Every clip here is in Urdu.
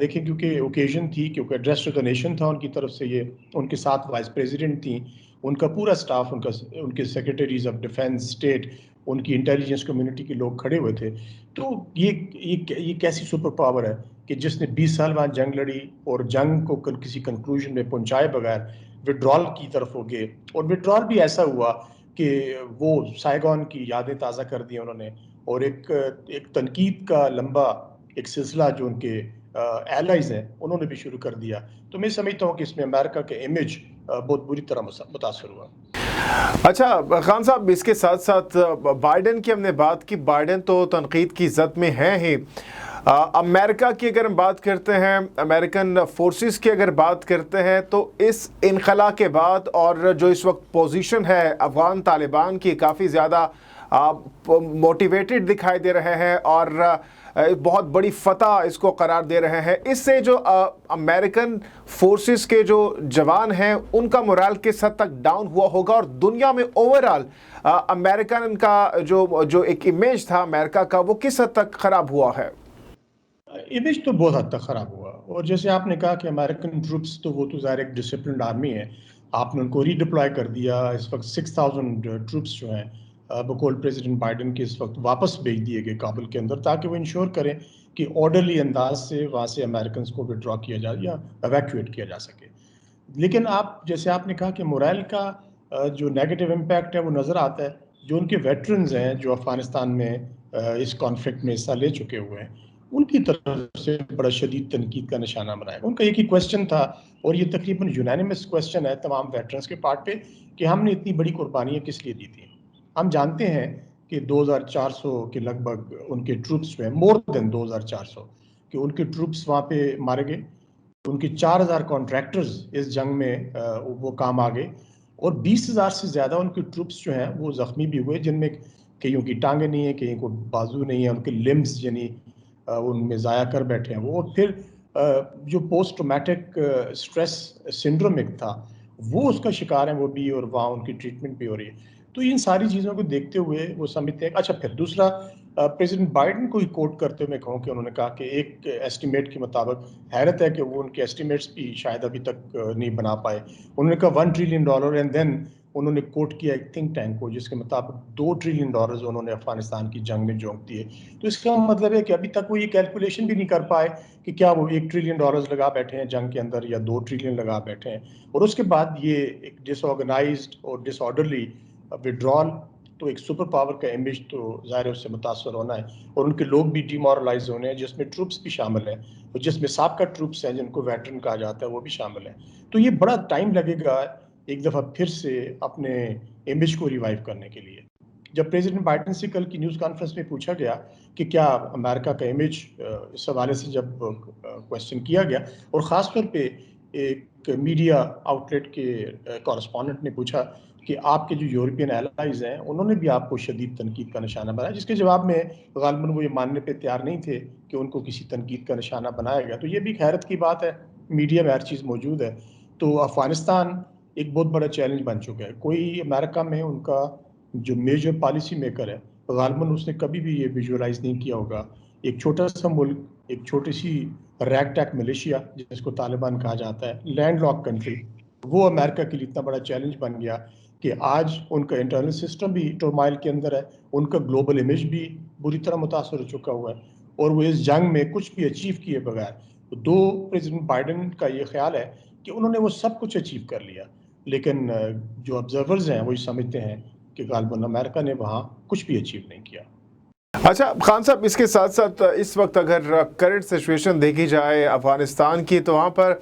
دیکھیں کیونکہ اوکیزن تھی، کیونکہ ایڈریس ٹو دا نیشن تھا ان کی طرف سے، یہ ان کے ساتھ وائس پریزیڈنٹ تھیں، ان کا پورا سٹاف، ان کے سیکرٹریز آف ڈیفینس اسٹیٹ، ان کی انٹیلیجنس کمیونٹی کے لوگ کھڑے ہوئے تھے. تو یہ کیسی سپر پاور ہے کہ جس نے 20 سال بعد جنگ لڑی اور جنگ کو کسی کنکلوژن میں پہنچائے بغیر وڈرال کی طرف ہو گئے. اور وڈرال بھی ایسا ہوا کہ وہ سائیگون کی یادیں تازہ کر دی انہوں نے، اور ایک تنقید کا لمبا ایک سلسلہ جو ان کے ایلائز ہیں انہوں نے بھی شروع کر دیا. تو میں سمجھتا ہوں کہ اس میں امریکہ کے امیج بہت بری طرح متاثر ہوا. اچھا خان صاحب، اس کے ساتھ ساتھ بائیڈن کی ہم نے بات کی. بائیڈن تو تنقید کی زد میں ہیں ہی. امریکہ کی اگر ہم بات کرتے ہیں، امریکن فورسز کی اگر بات کرتے ہیں، تو اس انخلا کے بعد اور جو اس وقت پوزیشن ہے افغان طالبان کی، کافی زیادہ موٹیویٹڈ دکھائی دے رہے ہیں اور بہت بڑی فتح اس کو قرار دے رہے ہیں. اس سے جو امریکن فورسز کے جو جوان ہیں ان کا مورال کس حد تک ڈاؤن ہوا ہوگا، اور دنیا میں اوورآل امریکن کا جو ایک امیج تھا امریکہ کا، وہ کس حد تک خراب ہوا ہے؟ امیج تو بہت حد تک خراب ہوا. اور جیسے آپ نے کہا کہ امریکن ٹروپس تو وہ تو ظاہر ایک ڈسپلنڈ آرمی ہے، آپ نے ان کو ری ڈپلوائے کر دیا. اس وقت 6000 ٹروپس جو ہیں بقول پریزیڈنٹ بائیڈن کے اس وقت واپس بھیج دیے گئے کابل کے اندر، تاکہ وہ انشور کریں کہ آرڈرلی انداز سے وہاں سے امریکنز کو وڈرا کیا جائے یا ایویکویٹ کیا جا سکے. لیکن جیسے آپ نے کہا کہ مورائل کا جو نیگیٹو امپیکٹ ہے وہ نظر آتا ہے. جو ان کے ویٹرنز ہیں جو افغانستان میں اس کانفلکٹ میں حصہ لے چکے ہوئے ہیں، ان کی طرف سے بڑا شدید تنقید کا نشانہ بنایا. ان کا ایک ہی کویسچن تھا، اور یہ تقریباً یونینیمس کویسچن ہے تمام ویٹرنز کے پارٹ پہ، کہ ہم نے اتنی بڑی قربانیاں کس لیے دی تھیں. ہم جانتے ہیں کہ 2400 کے لگ بھگ ان کے ٹروپس جو ہیں، مور دین 2400 کہ ان کے ٹروپس وہاں پہ مارے گئے. ان کے 4000 کانٹریکٹرز اس جنگ میں وہ کام آ گئے، اور 20,000 سے زیادہ ان کے ٹروپس جو ہیں وہ زخمی بھی ہوئے، جن میں کئیوں کی ٹانگیں نہیں ہیں، کئیوں کو بازو نہیں ہیں، ان کے لمبس یعنی ان میں ضائع کر بیٹھے ہیں وہ. پھر جو پوسٹ ٹرومیٹک سٹریس سنڈرومک تھا وہ اس کا شکار ہیں وہ بھی، اور وہاں ان کی ٹریٹمنٹ بھی ہو رہی ہے. تو ان ساری چیزوں کو دیکھتے ہوئے وہ سمجھتے ہیں. اچھا پھر دوسرا، پریزیڈنٹ بائیڈن کو ہی کوٹ کرتے ہوئے میں کہوں کہ انہوں نے کہا کہ ایک ایسٹیمیٹ کے مطابق، حیرت ہے کہ وہ ان کے ایسٹیمیٹس بھی شاید ابھی تک نہیں بنا پائے، انہوں نے کہا $1 ٹریلین، اینڈ دین انہوں نے کوٹ کیا ایک تھنک ٹینک کو جس کے مطابق $2 ٹریلین انہوں نے افغانستان کی جنگ میں جھونک دیے. تو اس کا مطلب ہے کہ ابھی تک وہ یہ کیلکولیشن بھی نہیں کر پائے کہ کیا وہ $1 ٹریلین لگا بیٹھے ہیں جنگ کے اندر یا $2 ٹریلین لگا بیٹھے ہیں. اور اس کے بعد یہ ایک ڈس آرگنائزڈ اور ڈس آرڈرلی وڈرال، تو ایک سپر پاور کا امیج تو ظاہر ہے اس سے متاثر ہونا ہے، اور ان کے لوگ بھی ڈی مورلائز ہونے ہیں، جس میں ٹروپس بھی شامل ہیں، اور جس میں سابقہ ٹروپس ہیں جن کو ویٹرن کہا جاتا ہے وہ بھی شامل ہیں. تو یہ بڑا ٹائم لگے گا ایک دفعہ پھر سے اپنے امیج کو ریوائیو کرنے کے لیے. جب پریزیڈنٹ بائیڈن سے کل کی نیوز کانفرنس میں پوچھا گیا کہ کیا امریکہ کا امیج، اس حوالے سے جب کویسچن کیا گیا، اور خاص طور پہ ایک میڈیا آؤٹلیٹ کے کورسپونڈنٹ نے پوچھا کہ آپ کے جو یورپین ایلائز ہیں انہوں نے بھی آپ کو شدید تنقید کا نشانہ بنایا، جس کے جواب میں غالباً وہ یہ ماننے پہ تیار نہیں تھے کہ ان کو کسی تنقید کا نشانہ بنایا گیا. تو یہ بھی حیرت کی بات ہے، میڈیا میں ہر چیز موجود ہے. تو افغانستان ایک بہت بڑا چیلنج بن چکا ہے. کوئی امریکہ میں ان کا جو میجر پالیسی میکر ہے، غالباً اس نے کبھی بھی یہ ویژولاائز نہیں کیا ہوگا. ایک چھوٹا سا ملک، ایک چھوٹی سی ریگ ٹیک ملیشیا جس کو طالبان کہا جاتا ہے، لینڈ لاک کنٹری، وہ امریکہ کے لیے اتنا بڑا چیلنج بن گیا کہ آج ان کا انٹرنل سسٹم بھی ٹرمائل کے اندر ہے، ان کا گلوبل امیج بھی بری طرح متاثر ہو چکا ہوا ہے، اور وہ اس جنگ میں کچھ بھی اچیو کیے بغیر. دو پریزیڈنٹ بائیڈن کا یہ خیال ہے کہ انہوں نے وہ سب کچھ اچیو کر لیا، لیکن جو آبزرورز ہیں وہی سمجھتے ہیں کہ غالباً امریکہ نے وہاں کچھ بھی اچیو نہیں کیا. اچھا خان صاحب، اس کے ساتھ ساتھ اس وقت اگر کرنٹ سچویشن دیکھی جائے افغانستان کی، تو وہاں پر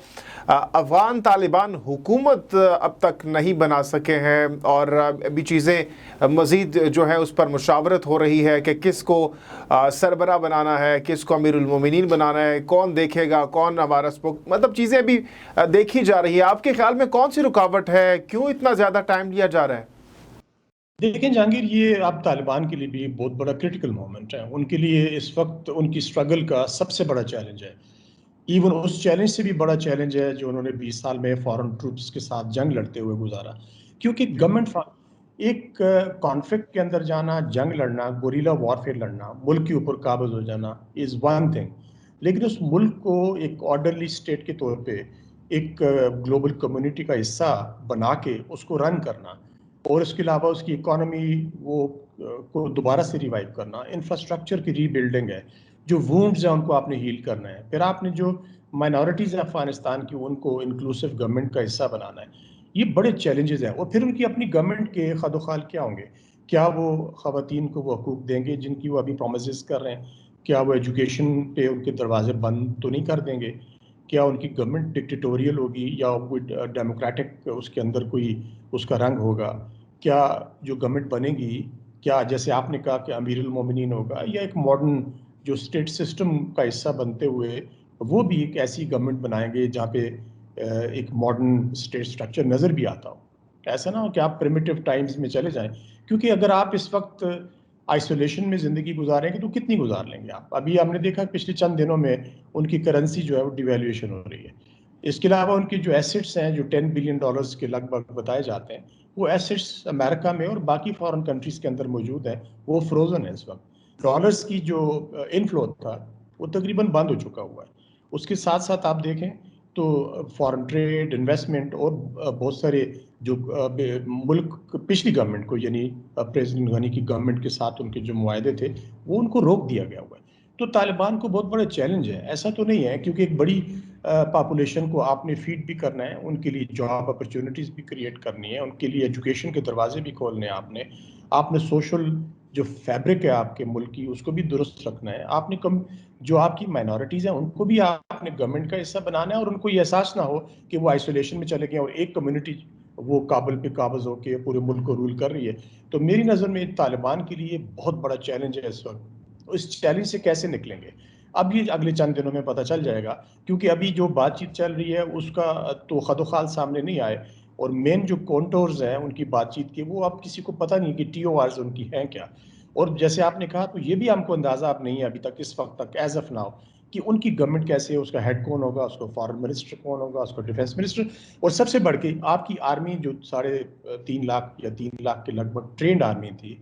افغان طالبان حکومت اب تک نہیں بنا سکے ہیں، اور ابھی چیزیں مزید جو ہے اس پر مشاورت ہو رہی ہے کہ کس کو سربراہ بنانا ہے، کس کو امیر المومنین بنانا ہے، کون دیکھے گا، کون ہمارا مطلب چیزیں ابھی دیکھی جا رہی ہے. آپ کے خیال میں کون سی رکاوٹ ہے، کیوں اتنا زیادہ ٹائم لیا جا رہا ہے؟ دیکھیں جہانگیر، یہ اب طالبان کے لیے بھی بہت بڑا کرٹیکل مومنٹ ہے. ان کے لیے اس وقت ان کی سٹرگل کا سب سے بڑا چیلنج ہے. ایون اس چیلنج سے بھی بڑا چیلنج ہے جو انہوں نے 20 سال میں فارن ٹروپس کے ساتھ جنگ لڑتے ہوئے گزارا. کیونکہ گورنمنٹ ایک کانفلکٹ کے اندر جانا، جنگ لڑنا، گوریلا وارفیئر لڑنا، ملک کے اوپر قابض ہو جانا از ون تھنگ. لیکن اس ملک کو ایک آرڈرلی اسٹیٹ کے طور پہ ایک گلوبل کمیونٹی کا حصہ بنا کے اس کو رن کرنا، اور اس کے علاوہ اس کی اکانومی کو دوبارہ سے ریوائیو کرنا، انفراسٹرکچر کی ری بلڈنگ ہے، جو وونڈز ہیں ان کو آپ نے ہیل کرنا ہے، پھر آپ نے جو مائنورٹیز ہیں افغانستان کی ان کو انکلوسیو گورنمنٹ کا حصہ بنانا ہے. یہ بڑے چیلنجز ہیں. اور پھر ان کی اپنی گورنمنٹ کے خد و خال کیا ہوں گے؟ کیا وہ خواتین کو وہ حقوق دیں گے جن کی وہ ابھی پرومسز کر رہے ہیں؟ کیا وہ ایجوکیشن پہ ان کے دروازے بند تو نہیں کر دیں گے؟ کیا ان کی گورنمنٹ ڈکٹیٹوریل ہوگی یا کوئی ڈیموکریٹک اس کے اندر کوئی اس کا رنگ ہوگا؟ کیا جو گورنمنٹ بنے گی، کیا جیسے آپ نے کہا کہ امیر المومنین ہوگا، یا ایک ماڈرن جو اسٹیٹ سسٹم کا حصہ بنتے ہوئے وہ بھی ایک ایسی گورنمنٹ بنائیں گے جہاں پہ ایک ماڈرن اسٹیٹ سٹرکچر نظر بھی آتا ہو؟ ایسا نہ ہو کہ آپ پریمیٹیو ٹائمز میں چلے جائیں، کیونکہ اگر آپ اس وقت آئسولیشن میں زندگی گزاریں گے تو کتنی گزار لیں گے آپ؟ ابھی ہم نے دیکھا پچھلے چند دنوں میں ان کی کرنسی جو ہے وہ ڈیویلیویشن ہو رہی ہے. اس کے علاوہ ان کی جو ایسٹس ہیں جو $10 بلین کے لگ بھگ بتائے جاتے ہیں، وہ ایسٹس امریکہ میں اور باقی فارن کنٹریز کے اندر موجود ہیں، وہ فروزن ہیں اس وقت. ڈالرز کی جو انفلو تھا وہ تقریباً بند ہو چکا ہوا ہے. اس کے ساتھ ساتھ آپ دیکھیں تو فارن ٹریڈ، انویسٹمنٹ اور بہت سارے جو ملک پچھلی گورنمنٹ کو، یعنی پریزیڈنٹ غنی کی گورنمنٹ کے ساتھ ان کے جو معاہدے تھے وہ ان کو روک دیا گیا ہوا ہے. تو طالبان کو بہت بڑا چیلنج ہے. ایسا تو نہیں ہے کیونکہ ایک بڑی پاپولیشن کو آپ نے فیڈ بھی کرنا ہے، ان کے لیے جاب اپرچونیٹیز بھی کریٹ کرنی ہے، ان کے لیے ایجوکیشن کے دروازے بھی کھولنے ہیں. آپ نے سوشل جو فیبرک ہے آپ کے ملک کی اس کو بھی درست رکھنا ہے. آپ نے جو آپ کی مائنورٹیز ہیں ان کو بھی آپ نے گورنمنٹ کا حصہ بنانا ہے، اور ان کو یہ احساس نہ ہو کہ وہ آئسولیشن میں چلے گئے اور ایک کمیونٹی وہ کابل پہ قابض ہو کے پورے ملک کو رول کر رہی ہے. تو میری نظر میں طالبان کے لیے بہت بڑا چیلنج ہے اس وقت. اس چیلنج سے کیسے نکلیں گے اب یہ اگلے چند دنوں میں پتہ چل جائے گا، کیونکہ ابھی جو بات چیت چل رہی ہے اس کا تو خد و خال سامنے نہیں آئے، اور مین جو کونٹورز ہیں ان کی بات چیت کے وہ اب کسی کو پتہ نہیں کہ ٹی او آرز ان کی ہیں کیا. اور جیسے آپ نے کہا تو یہ بھی ہم کو اندازہ اب نہیں ہے ابھی تک اس وقت تک ایز آف ناؤ کہ ان کی گورنمنٹ کیسے ہے، اس کا ہیڈ کون ہوگا، اس کو فارن منسٹر کون ہوگا، اس کو ڈیفینس منسٹر، اور سب سے بڑھ کے آپ کی آرمی جو 3.5 یا 3 لاکھ کے لگ بھگ ٹرینڈ آرمی تھی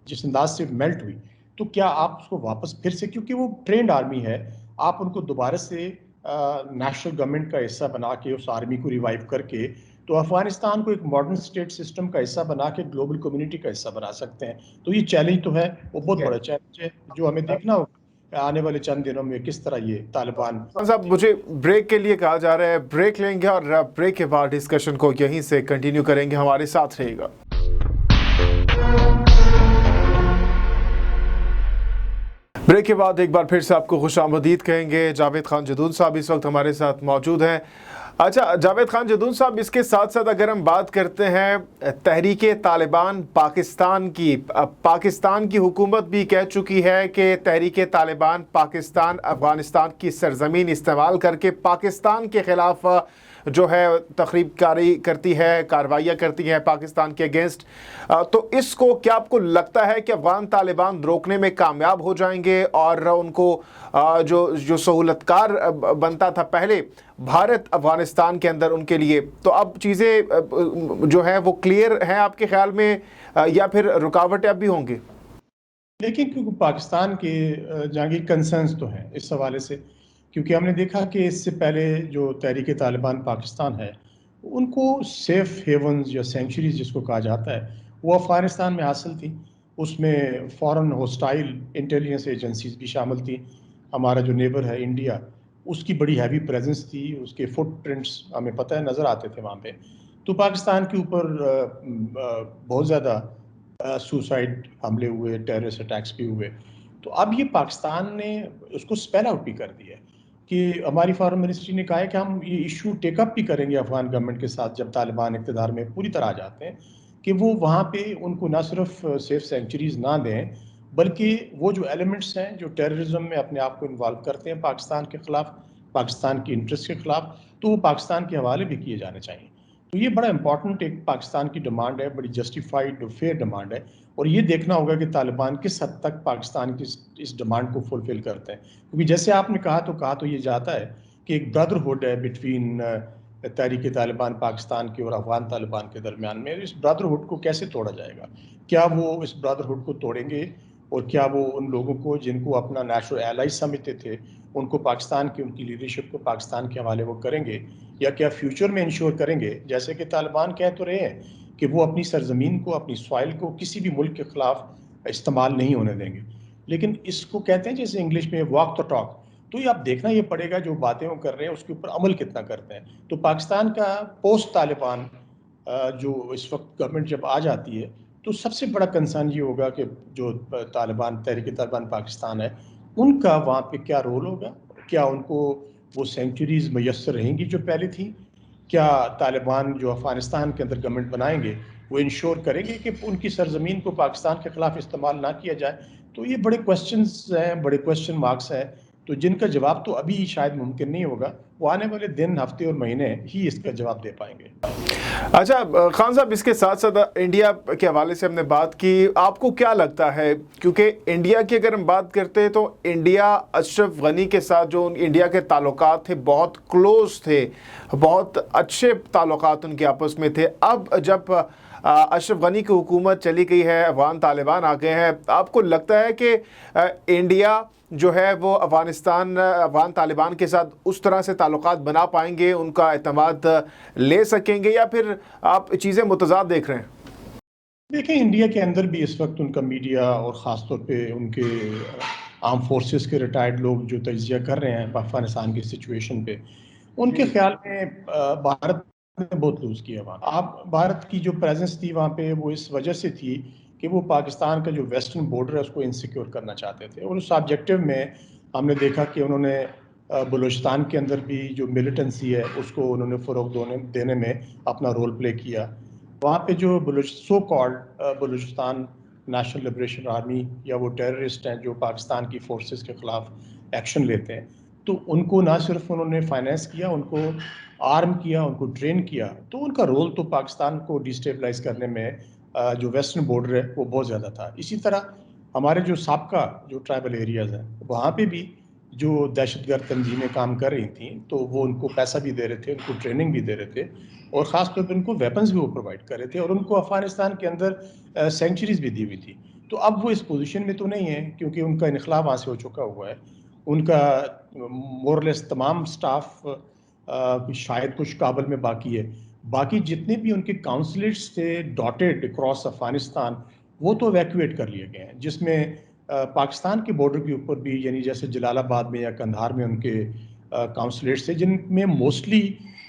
جس انداز سے میلٹ ہوئی، تو کیا آپ اس کو واپس پھر سے، کیونکہ وہ ٹرینڈ آرمی ہے، آپ ان کو دوبارہ سے نیشنل گورنمنٹ کا حصہ بنا کے اس آرمی کو ریوائیو کر کے تو افغانستان کو ایک ماڈرن اسٹیٹ سسٹم کا حصہ بنا کے گلوبل کمیونٹی کا حصہ بنا سکتے ہیں؟ تو یہ چیلنج تو ہے، وہ بہت بڑا چیلنج ہے جو ہمیں دیکھنا ہوگا آنے والے چند دنوں میں کس طرح یہ طالبان. صاحب مجھے بریک کے لیے کہا جا رہا ہے، بریک لیں گے اور بریک کے بعد ڈسکشن کو یہیں سے کنٹینیو کریں گے. ہمارے ساتھ رہے گا. بریک کے بعد ایک بار پھر سے آپ کو خوش آمدید کہیں گے. جاوید خان جدون صاحب اس وقت ہمارے ساتھ موجود ہیں. اچھا جاوید خان جدون صاحب، اس کے ساتھ ساتھ اگر ہم بات کرتے ہیں تحریک طالبان پاکستان کی حکومت بھی کہہ چکی ہے کہ تحریک طالبان پاکستان افغانستان کی سرزمین استعمال کر کے پاکستان کے خلاف جو ہے تخریب کاری کرتی ہے، کارروائیاں کرتی ہیں پاکستان کے اگینسٹ. تو اس کو کیا آپ کو لگتا ہے کہ افغان طالبان روکنے میں کامیاب ہو جائیں گے، اور ان کو جو سہولت کار بنتا تھا پہلے بھارت افغانستان کے اندر ان کے لیے، تو اب چیزیں جو ہیں وہ کلیئر ہیں آپ کے خیال میں، یا پھر رکاوٹیں اب بھی ہوں گی؟ لیکن کیونکہ پاکستان کے جہانگیر کنسرنز تو ہیں اس حوالے سے، کیونکہ ہم نے دیکھا کہ اس سے پہلے جو تحریک طالبان پاکستان ہے ان کو سیف ہیونز یا سینچریز جس کو کہا جاتا ہے وہ افغانستان میں حاصل تھی. اس میں فورن ہوسٹائل انٹیلیجنس ایجنسیز بھی شامل تھیں. ہمارا جو نیبر ہے انڈیا، اس کی بڑی ہیوی پریزنس تھی، اس کے فٹ پرنٹس ہمیں پتہ ہے نظر آتے تھے وہاں پہ. تو پاکستان کے اوپر بہت زیادہ سوسائڈ حملے ہوئے، ٹیررسٹ اٹیکس بھی ہوئے. تو اب یہ پاکستان نے اس کو اسپیل آؤٹ بھی کر دیا ہے کہ ہماری فارن منسٹری نے کہا ہے کہ ہم یہ ایشو ٹیک اپ بھی کریں گے افغان گورنمنٹ کے ساتھ جب طالبان اقتدار میں پوری طرح آ جاتے ہیں، کہ وہ وہاں پہ ان کو نہ صرف سیف سینچریز نہ دیں بلکہ وہ جو ایلیمنٹس ہیں جو ٹیررزم میں اپنے آپ کو انوالو کرتے ہیں پاکستان کے خلاف، پاکستان کی انٹرسٹ کے خلاف، تو وہ پاکستان کے حوالے بھی کیے جانے چاہیے. تو یہ بڑا امپورٹنٹ ایک پاکستان کی ڈیمانڈ ہے، بڑی جسٹیفائڈ اور فیئر ڈیمانڈ ہے، اور یہ دیکھنا ہوگا کہ طالبان کس حد تک پاکستان کی اس ڈیمانڈ کو فلفل کرتے ہیں. کیونکہ جیسے آپ نے کہا تو یہ جاتا ہے کہ ایک برادرہڈ ہے بٹوین تحریک طالبان پاکستان کے اور افغان طالبان کے درمیان میں. اس برادرہڈ کو کیسے توڑا جائے گا؟ کیا وہ اس برادرہڈ کو توڑیں گے اور کیا وہ ان لوگوں کو جن کو اپنا نیچرل ایلائی سمجھتے تھے ان کو پاکستان کی ان کی لیڈرشپ کو پاکستان کے حوالے وہ کریں گے، یا کیا فیوچر میں انشور کریں گے، جیسے کہ طالبان کہہ تو رہے ہیں کہ وہ اپنی سرزمین کو اپنی سوائل کو کسی بھی ملک کے خلاف استعمال نہیں ہونے دیں گے، لیکن اس کو کہتے ہیں جیسے انگلش میں واک تو ٹاک، تو یہ آپ دیکھنا یہ پڑے گا جو باتیں وہ کر رہے ہیں اس کے اوپر عمل کتنا کرتے ہیں۔ تو پاکستان کا پوسٹ طالبان جو اس وقت گورنمنٹ جب آ جاتی ہے تو سب سے بڑا کنسرن یہ ہوگا کہ جو طالبان تحریک طالبان پاکستان ہے ان کا وہاں پہ کیا رول ہوگا، کیا ان کو وہ سینکچریز میسر رہیں گی جو پہلے تھیں، کیا طالبان جو افغانستان کے اندر گورنمنٹ بنائیں گے وہ انشور کریں گے کہ ان کی سرزمین کو پاکستان کے خلاف استعمال نہ کیا جائے۔ تو یہ بڑے کوسچنز ہیں، بڑے کوسچن مارکس ہیں، تو جن کا جواب تو ابھی شاید ممکن نہیں ہوگا، وہ آنے والے دن، ہفتے اور مہینے ہی اس کا جواب دے پائیں گے۔ اچھا خان صاحب، اس کے ساتھ ساتھ انڈیا کے حوالے سے ہم نے بات کی، آپ کو کیا لگتا ہے، کیونکہ انڈیا کی اگر ہم بات کرتے ہیں تو انڈیا اشرف غنی کے ساتھ جو انڈیا کے تعلقات تھے بہت کلوز تھے، بہت اچھے تعلقات ان کے آپس میں تھے۔ اب جب اشرف غنی کی حکومت چلی گئی ہے، افغان طالبان آ گئے ہیں، آپ کو لگتا ہے کہ انڈیا جو ہے وہ افغان طالبان کے ساتھ اس طرح سے تعلقات بنا پائیں گے، ان کا اعتماد لے سکیں گے، یا پھر آپ چیزیں متضاد دیکھ رہے ہیں؟ دیکھیں انڈیا کے اندر بھی اس وقت ان کا میڈیا اور خاص طور پہ ان کے آرم فورسز کے ریٹائرڈ لوگ جو تجزیہ کر رہے ہیں افغانستان کی سچویشن پہ، ان کے خیال میں بھارت نے بہت لوز کیا وہاں۔ آپ بھارت کی جو پریزنس تھی وہاں پہ وہ اس وجہ سے تھی کہ وہ پاکستان کا جو ویسٹرن بارڈر ہے اس کو انسیکیور کرنا چاہتے تھے، اور اس آبجیکٹو میں ہم نے دیکھا کہ انہوں نے بلوچستان کے اندر بھی جو ملیٹنسی ہے اس کو انہوں نے فروغ دینے میں اپنا رول پلے کیا۔ وہاں پہ جو so called Balochistan national liberation army یا وہ ٹیررسٹ ہیں جو پاکستان کی فورسز کے خلاف ایکشن لیتے ہیں، تو ان کو نہ صرف انہوں نے فائنینس کیا، ان کو آرم کیا، ان کو ٹرین کیا، تو ان کا رول تو پاکستان کو ڈیسٹیبلائز کرنے میں جو ویسٹرن بارڈر ہے وہ بہت زیادہ تھا۔ اسی طرح ہمارے جو سابقہ جو ٹرائبل ایریاز ہیں وہاں پہ بھی جو دہشت گرد تنظیمیں کام کر رہی تھیں تو وہ ان کو پیسہ بھی دے رہے تھے، ان کو ٹریننگ بھی دے رہے تھے، اور خاص طور پہ ان کو ویپنز بھی وہ پرووائڈ کر رہے تھے، اور ان کو افغانستان کے اندر سینکچریز بھی دی ہوئی تھی۔ تو اب وہ اس پوزیشن میں تو نہیں ہے کیونکہ ان کا انخلا وہاں سے ہو چکا ہوا ہے، ان کا مورلیس تمام سٹاف شاید کچھ کابل میں باقی ہے، باقی جتنے بھی ان کے کاؤنسلیٹس تھے ڈاٹیڈ اکراس افغانستان وہ تو ایویکویٹ کر لیے گئے ہیں، جس میں پاکستان کے بارڈر کے اوپر بھی، یعنی جیسے جلال آباد میں یا قندھار میں ان کے کاؤنسلیٹس تھے جن میں موسٹلی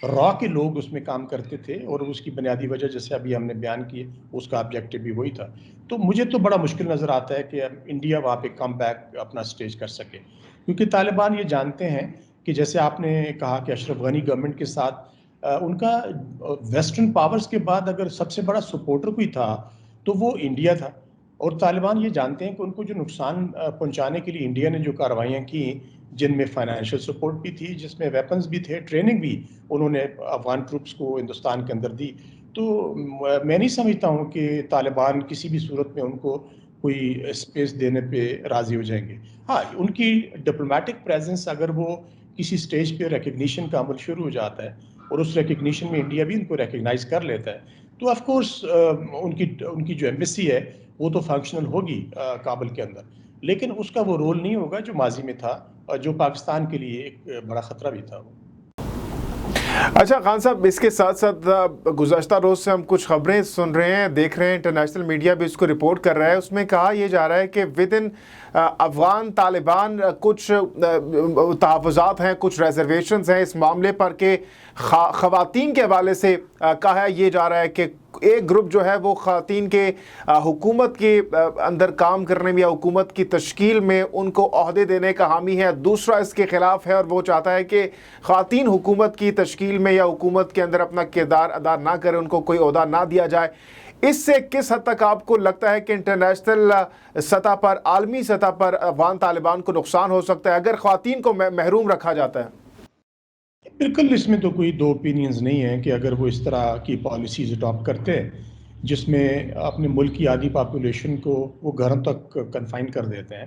را کے لوگ اس میں کام کرتے تھے، اور اس کی بنیادی وجہ جیسے ابھی ہم نے بیان کی اس کا آبجیکٹو بھی وہی تھا۔ تو مجھے تو بڑا مشکل نظر آتا ہے کہ انڈیا وہاں پہ کم بیک اپنا سٹیج کر سکے، کیونکہ طالبان یہ جانتے ہیں کہ جیسے آپ نے کہا کہ اشرف غنی گورنمنٹ کے ساتھ ان کا ویسٹرن پاورز کے بعد اگر سب سے بڑا سپورٹر کوئی تھا تو وہ انڈیا تھا، اور طالبان یہ جانتے ہیں کہ ان کو جو نقصان پہنچانے کے لیے انڈیا نے جو کارروائیاں کی، جن میں فائنینشیل سپورٹ بھی تھی، جس میں ویپنز بھی تھے، ٹریننگ بھی انہوں نے افغان ٹروپس کو ہندوستان کے اندر دی، تو میں نہیں سمجھتا ہوں کہ طالبان کسی بھی صورت میں ان کو کوئی اسپیس دینے پہ راضی ہو جائیں گے۔ ہاں، ان کی ڈپلومیٹک پریزنس اگر وہ کسی سٹیج پہ ریکگنیشن کا عمل شروع ہو جاتا ہے اور اس ریکگنیشن میں انڈیا بھی ان کو ریکگنائز کر لیتا ہے تو آف کورس ان کی جو ایمبیسی ہے وہ تو فنکشنل ہوگی کابل کے اندر، لیکن اس کا وہ رول نہیں ہوگا جو ماضی میں تھا، جو پاکستان کے لیے ایک بڑا خطرہ بھی تھا وہ۔ اچھا خان صاحب، اس کے ساتھ ساتھ گزشتہ روز سے ہم کچھ خبریں سن رہے ہیں، دیکھ رہے ہیں، انٹرنیشنل میڈیا بھی اس کو رپورٹ کر رہا ہے، اس میں کہا یہ جا رہا ہے کہ ود ان افغان طالبان کچھ تحفظات ہیں، کچھ ریزرویشنز ہیں اس معاملے پر کہ خواتین کے حوالے سے کہا یہ جا رہا ہے کہ ایک گروپ جو ہے وہ خواتین کے حکومت کے اندر کام کرنے میں یا حکومت کی تشکیل میں ان کو عہدے دینے کا حامی ہے، دوسرا اس کے خلاف ہے اور وہ چاہتا ہے کہ خواتین حکومت کی تشکیل میں یا حکومت کے اندر اپنا کردار ادا نہ کریں، ان کو کوئی عہدہ نہ دیا جائے۔ اس سے کس حد تک آپ کو لگتا ہے کہ انٹرنیشنل سطح پر، عالمی سطح پر افغان طالبان کو نقصان ہو سکتا ہے اگر خواتین کو محروم رکھا جاتا ہے؟ بالکل، اس میں تو کوئی دو اوپینینز نہیں ہیں کہ اگر وہ اس طرح کی پالیسیز اڈاپٹ کرتے ہیں جس میں اپنے ملک کی آدھی پاپولیشن کو وہ گھروں تک کنفائن کر دیتے ہیں،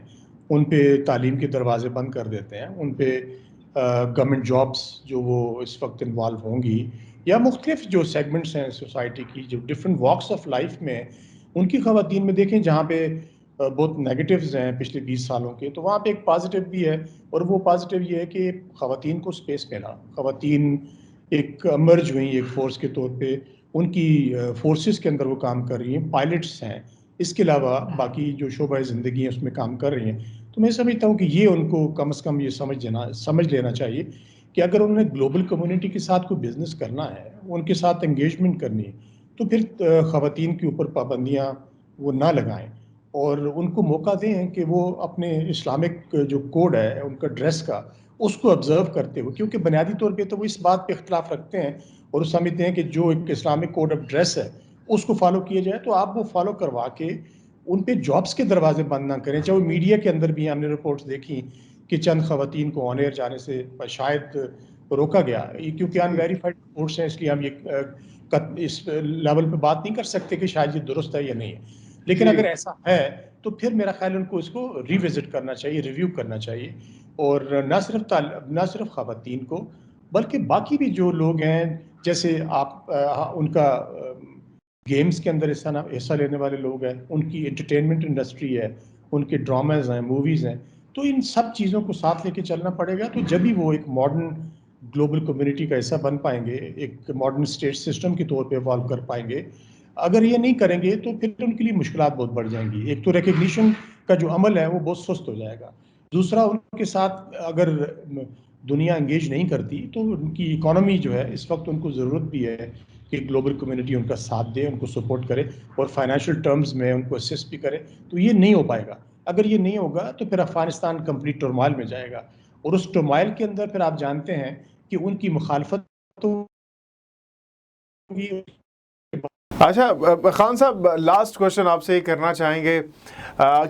ان پہ تعلیم کے دروازے بند کر دیتے ہیں، ان پہ گورنمنٹ جابس جو وہ اس وقت انوالو ہوں گی، یا مختلف جو سیگمنٹس ہیں سوسائٹی کی جو ڈفرینٹ واکس آف لائف میں ان کی خواتین میں دیکھیں جہاں پہ بہت نیگیٹیوز ہیں پچھلے 20 سالوں کے، تو وہاں پہ ایک پازیٹیو بھی ہے، اور وہ پازیٹیو یہ ہے کہ خواتین کو سپیس ملا، خواتین ایک امرج ہوئی ایک فورس کے طور پہ، ان کی فورسز کے اندر وہ کام کر رہی ہیں، پائلٹس ہیں، اس کے علاوہ باقی جو شعبہ زندگی ہیں اس میں کام کر رہی ہیں. تو میں سمجھتا ہوں کہ یہ ان کو کم از کم یہ سمجھ لینا چاہیے کہ اگر انہوں نے گلوبل کمیونٹی کے ساتھ کوئی بزنس کرنا ہے، ان کے ساتھ انگیجمنٹ کرنی ہے، تو پھر خواتین کے اوپر پابندیاں وہ نہ لگائیں، اور ان کو موقع دیں کہ وہ اپنے اسلامک جو کوڈ ہے ان کا ڈریس کا، اس کو آبزرو کرتے ہوئے، کیونکہ بنیادی طور پہ تو وہ اس بات پہ اختلاف رکھتے ہیں اور وہ سمجھتے ہیں کہ جو ایک اسلامک کوڈ آف ڈریس ہے اس کو فالو کیا جائے، تو آپ وہ فالو کروا کے ان پہ جابس کے دروازے بند نہ کریں. چاہے وہ میڈیا کے اندر بھی ہم نے رپورٹس دیکھی کہ چند خواتین کو آن ایئر جانے سے شاید روکا گیا، کیونکہ ان ویریفائڈ رپورٹس ہیں، اس لیے ہم یہ اس لیول پہ بات نہیں کر سکتے کہ شاید یہ درست ہے یا نہیں ہے. لیکن اگر ایسا ہے تو پھر میرا خیال ان کو اس کو ریوزٹ کرنا چاہیے، ریویو کرنا چاہیے، اور نہ صرف خواتین کو بلکہ باقی بھی جو لوگ ہیں، جیسے آپ ان کا گیمز کے اندر حصہ لینے والے لوگ ہیں، ان کی انٹرٹینمنٹ انڈسٹری ہے، ان کے ڈراماز ہیں، موویز ہیں، تو ان سب چیزوں کو ساتھ لے کے چلنا پڑے گا، تو جبھی وہ ایک ماڈرن گلوبل کمیونٹی کا حصہ بن پائیں گے، ایک ماڈرن اسٹیٹ سسٹم کے طور پہ ایوالو کر پائیں گے. اگر یہ نہیں کریں گے تو پھر ان کے لیے مشکلات بہت بڑھ جائیں گی. ایک تو ریکگنیشن کا جو عمل ہے وہ بہت سست ہو جائے گا، دوسرا ان کے ساتھ اگر دنیا انگیج نہیں کرتی تو ان کی اکانومی جو ہے، اس وقت ان کو ضرورت بھی ہے کہ گلوبل کمیونٹی ان کا ساتھ دے، ان کو سپورٹ کرے اور فائنینشیل ٹرمز میں ان کو اسسٹ بھی کرے. تو یہ نہیں ہو پائے گا. اگر یہ نہیں ہوگا تو پھر افغانستان کمپلیٹ ٹرمائل میں جائے گا، اور اس ٹرمائل کے اندر پھر آپ جانتے ہیں کہ ان کی مخالفت تو اچھا خان صاحب، لاسٹ کوشچن آپ سے یہ کرنا چاہیں گے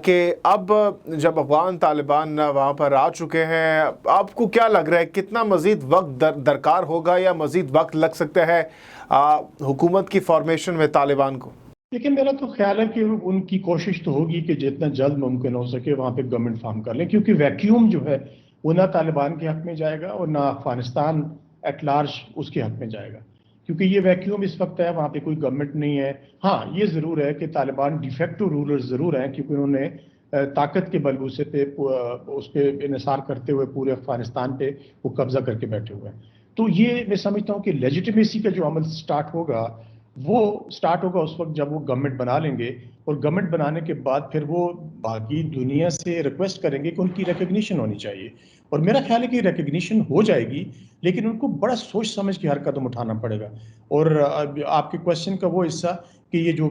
کہ اب جب افغان طالبان وہاں پر آ چکے ہیں، آپ کو کیا لگ رہا ہے کتنا مزید وقت درکار ہوگا یا مزید وقت لگ سکتا ہے حکومت کی فارمیشن میں طالبان کو؟ لیکن میرا تو خیال ہے کہ ان کی کوشش تو ہوگی کہ جتنا جلد ممکن ہو سکے وہاں پہ گورنمنٹ فارم کر لیں، کیونکہ ویکیوم جو ہے وہ نہ طالبان کے حق میں جائے گا اور نہ افغانستان ایٹ لارج اس کے حق میں جائے گا، کیونکہ یہ ویکیوم اس وقت ہے، وہاں پہ کوئی گورنمنٹ نہیں ہے. ہاں یہ ضرور ہے کہ طالبان ڈیفیکٹو رولر ضرور ہیں، کیونکہ انہوں نے طاقت کے بلبوسے پہ اس پہ انحصار کرتے ہوئے پورے افغانستان پہ وہ قبضہ کر کے بیٹھے ہوئے ہیں. تو یہ میں سمجھتا ہوں کہ لیجیٹیمیسی کا جو عمل سٹارٹ ہوگا وہ سٹارٹ ہوگا اس وقت جب وہ گورنمنٹ بنا لیں گے، اور گورنمنٹ بنانے کے بعد پھر وہ باقی دنیا سے ریکویسٹ کریں گے کہ ان کی ریکگنیشن ہونی چاہیے. اور میرا خیال ہے کہ ریکگنیشن ہو جائے گی، لیکن ان کو بڑا سوچ سمجھ کے ہر قدم اٹھانا پڑے گا. اور آپ کے کوشچن کا وہ حصہ کہ یہ جو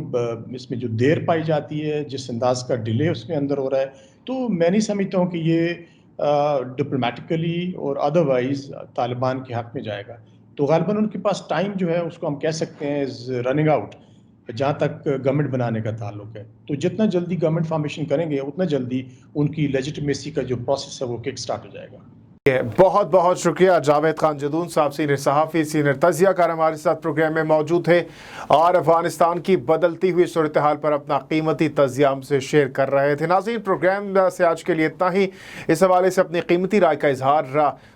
اس میں جو دیر پائی جاتی ہے، جس انداز کا ڈیلے اس میں اندر ہو رہا ہے، تو میں نہیں سمجھتا ہوں کہ یہ ڈپلومیٹیکلی اور ادروائز طالبان کے حق میں جائے گا. تو غالباً ان کے پاس ٹائم جو ہے اس کو ہم کہہ سکتے ہیں از رننگ آؤٹ جہاں تک گورنمنٹ بنانے کا تعلق ہے. تو جتنا جلدی گورنمنٹ فارمیشن کریں گے اتنا جلدی ان کی لیجیٹمیسی کا جو پروسیس ہے وہ کک سٹارٹ ہو جائے گا. بہت بہت شکریہ جاوید خان جدون صاحب، سینئر صحافی، سینئر تجزیہ کار ہمارے ساتھ پروگرام میں موجود تھے اور افغانستان کی بدلتی ہوئی صورتحال پر اپنا قیمتی تجزیہ ہم سے شیئر کر رہے تھے. ناظرین، پروگرام سے آج کے لیے اتنا ہی. اس حوالے سے اپنی قیمتی رائے کا اظہار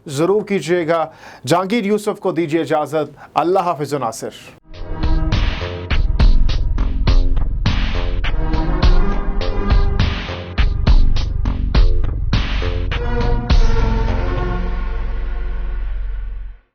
ضرور کیجیے گا. جہانگیر یوسف کو دیجیے اجازت. اللہ حافظ و ناصر.